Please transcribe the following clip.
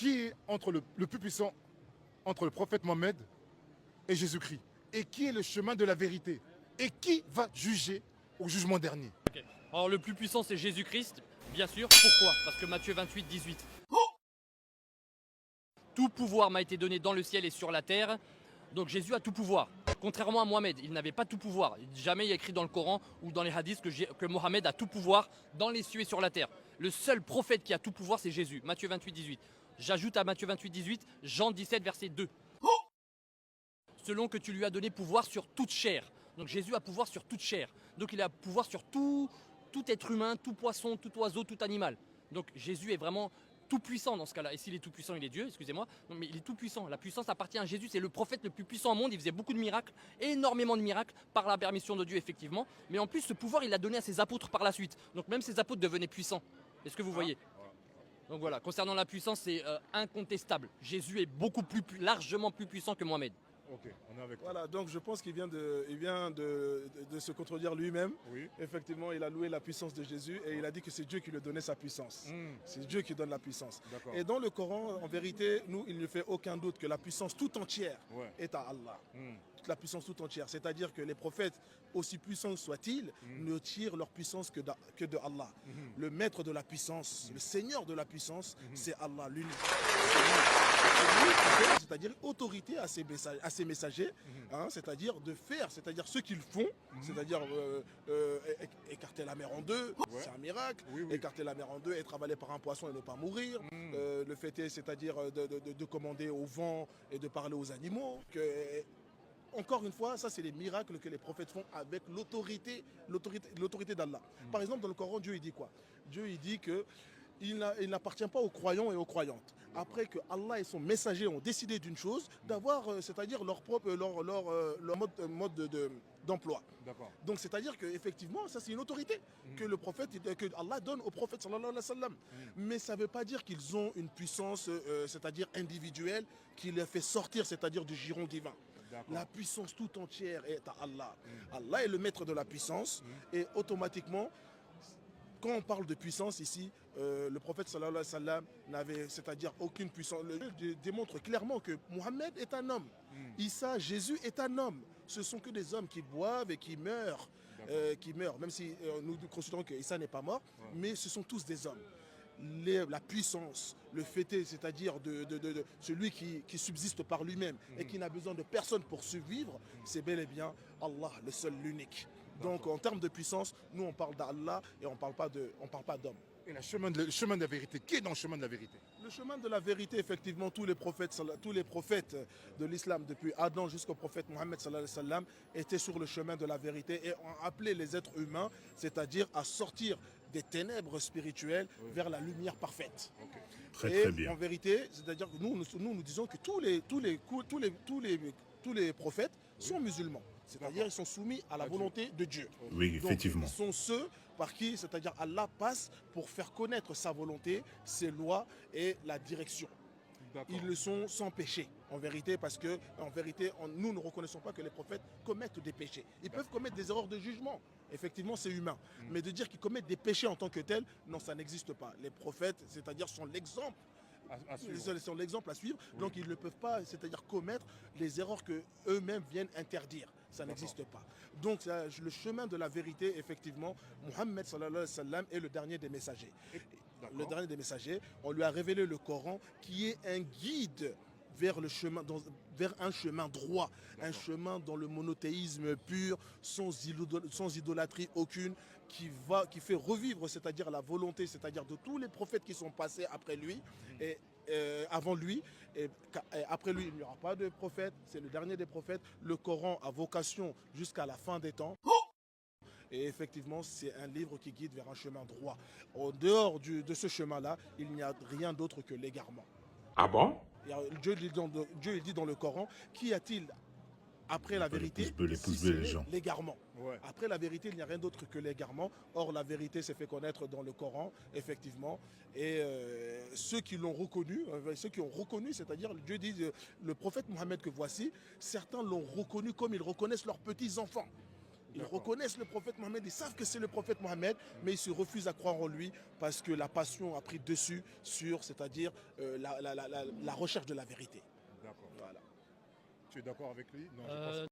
qui est entre le plus puissant entre le prophète Mohammed et Jésus-Christ? Et qui est le chemin de la vérité? Et qui va juger au jugement dernier? Okay. Alors le plus puissant c'est Jésus-Christ, bien sûr. Pourquoi? Parce que Matthieu 28, 18. Tout pouvoir m'a été donné dans le ciel et sur la terre. Donc Jésus a tout pouvoir. Contrairement à Mohamed, il n'avait pas tout pouvoir. Jamais il y a écrit dans le Coran ou dans les hadiths que Mohamed a tout pouvoir dans les cieux et sur la terre. Le seul prophète qui a tout pouvoir, c'est Jésus. Matthieu 28, 18. J'ajoute à Matthieu 28, 18, Jean 17, verset 2. Selon que tu lui as donné pouvoir sur toute chair. Donc Jésus a pouvoir sur toute chair. Donc il a pouvoir sur tout être humain, tout poisson, tout oiseau, tout animal. Donc Jésus est vraiment tout puissant dans ce cas-là. Et s'il est tout puissant, il est Dieu, excusez-moi. Non, mais il est tout puissant. La puissance appartient à Jésus. C'est le prophète le plus puissant au monde. Il faisait beaucoup de miracles, énormément de miracles, par la permission de Dieu, effectivement. Mais en plus, ce pouvoir, il l'a donné à ses apôtres par la suite. Donc même ses apôtres devenaient puissants. Est-ce que vous voyez? Donc voilà, concernant la puissance, c'est incontestable. Jésus est largement plus puissant que Mohamed. Ok, on est avec toi. Voilà, donc je pense qu'il vient de se contredire lui-même. Oui. Effectivement, il a loué la puissance de Jésus et il a dit que c'est Dieu qui lui donnait sa puissance. C'est Dieu qui donne la puissance. D'accord. Et dans le Coran, en vérité, nous, il ne fait aucun doute que la puissance tout entière Ouais. est à Allah. Toute la puissance tout entière. C'est-à-dire que les prophètes, aussi puissants soient-ils, ne tirent leur puissance que de Allah. Le maître de la puissance, le seigneur de la puissance, c'est Allah, l'unique. C'est-à-dire autorité à ses messagers, hein, c'est-à-dire de faire, c'est-à-dire ce qu'ils font, c'est-à-dire écarter la mer en deux, c'est un miracle, Oui, oui. écarter la mer en deux, être avalé par un poisson et ne pas mourir, le fait est, c'est-à-dire de commander au vent et de parler aux animaux, encore une fois, ça c'est les miracles que les prophètes font avec l'autorité d'Allah. Par exemple, dans le Coran, Dieu il dit quoi? Dieu il dit que il n'appartient pas aux croyants et aux croyantes. Après que Allah et son messager ont décidé d'une chose, d'avoir, c'est-à-dire leur mode d'emploi. D'accord. Donc c'est-à-dire qu'effectivement, ça c'est une autorité que le prophète, que Allah donne au prophète sallallahu alayhi wa sallam. Mais ça ne veut pas dire qu'ils ont une puissance, c'est-à-dire individuelle, qui les fait sortir, c'est-à-dire du giron divin. La puissance tout entière est à Allah. Allah est le maître de la puissance et automatiquement, quand on parle de puissance ici, le prophète sallallahu alayhi wa sallam n'avait, c'est-à-dire aucune puissance. Le démontre clairement que Mohammed est un homme. Issa, Jésus est un homme. Ce sont que des hommes qui boivent et qui meurent. Même si nous considérons que Issa n'est pas mort, mais ce sont tous des hommes. La puissance, le fêter, c'est-à-dire de celui qui subsiste par lui-même et qui n'a besoin de personne pour survivre, c'est bel et bien Allah, le seul, l'unique. Donc en termes de puissance, nous on parle d'Allah et on ne parle pas d'homme. Et le chemin de la vérité, qui est dans le chemin de la vérité? Le chemin de la vérité, effectivement, tous les prophètes de l'islam, depuis Adam jusqu'au prophète Mohammed sallallahu alayhi wa sallam, étaient sur le chemin de la vérité et ont appelé les êtres humains, c'est-à-dire à sortir des ténèbres spirituelles vers la lumière parfaite. Très bien. En vérité, c'est-à-dire que nous disons que tous les prophètes sont musulmans. C'est-à-dire qu'ils sont soumis à la volonté de Dieu. Oui, effectivement. Donc, ils sont ceux par qui, c'est-à-dire Allah passe pour faire connaître sa volonté, ses lois et la direction. Ils le sont sans péché, en vérité, parce que en vérité, nous ne reconnaissons pas que les prophètes commettent des péchés. Ils peuvent commettre des erreurs de jugement. Effectivement, c'est humain. Mais de dire qu'ils commettent des péchés en tant que tels, non, ça n'existe pas. Les prophètes, c'est-à-dire, sont l'exemple. Ils sont l'exemple à suivre, donc ils ne peuvent pas, c'est-à-dire commettre les erreurs que eux-mêmes viennent interdire. Ça n'existe pas. Donc le chemin de la vérité, effectivement, Mohammed sallallahu alayhi wa sallam est le dernier des messagers. Le dernier des messagers, on lui a révélé le Coran qui est un guide vers un chemin droit, un chemin dans le monothéisme pur, sans idolâtrie aucune, qui fait revivre, c'est-à-dire la volonté, c'est-à-dire de tous les prophètes qui sont passés après lui et avant lui. Et après lui, il n'y aura pas de prophète, c'est le dernier des prophètes. Le Coran a vocation jusqu'à la fin des temps. Et effectivement, c'est un livre qui guide vers un chemin droit. En dehors de ce chemin-là, il n'y a rien d'autre que l'égarement. Ah bon? Dieu dit dans le Coran, qu'y a-t-il après la vérité? Les pouces bleus, les gens. L'égarement. Ouais. Après la vérité, il n'y a rien d'autre que l'égarement. Or, la vérité s'est fait connaître dans le Coran, effectivement. Et ceux qui l'ont reconnu, c'est-à-dire Dieu dit, le prophète Mohammed que voici, certains l'ont reconnu comme ils reconnaissent leurs petits-enfants. Ils D'accord. reconnaissent le prophète Mohammed, ils savent que c'est le prophète Mohammed, mais ils se refusent à croire en lui parce que la passion a pris dessus sur, c'est-à-dire la recherche de la vérité. D'accord. Voilà. Tu es d'accord avec lui? Non, je pense Euh,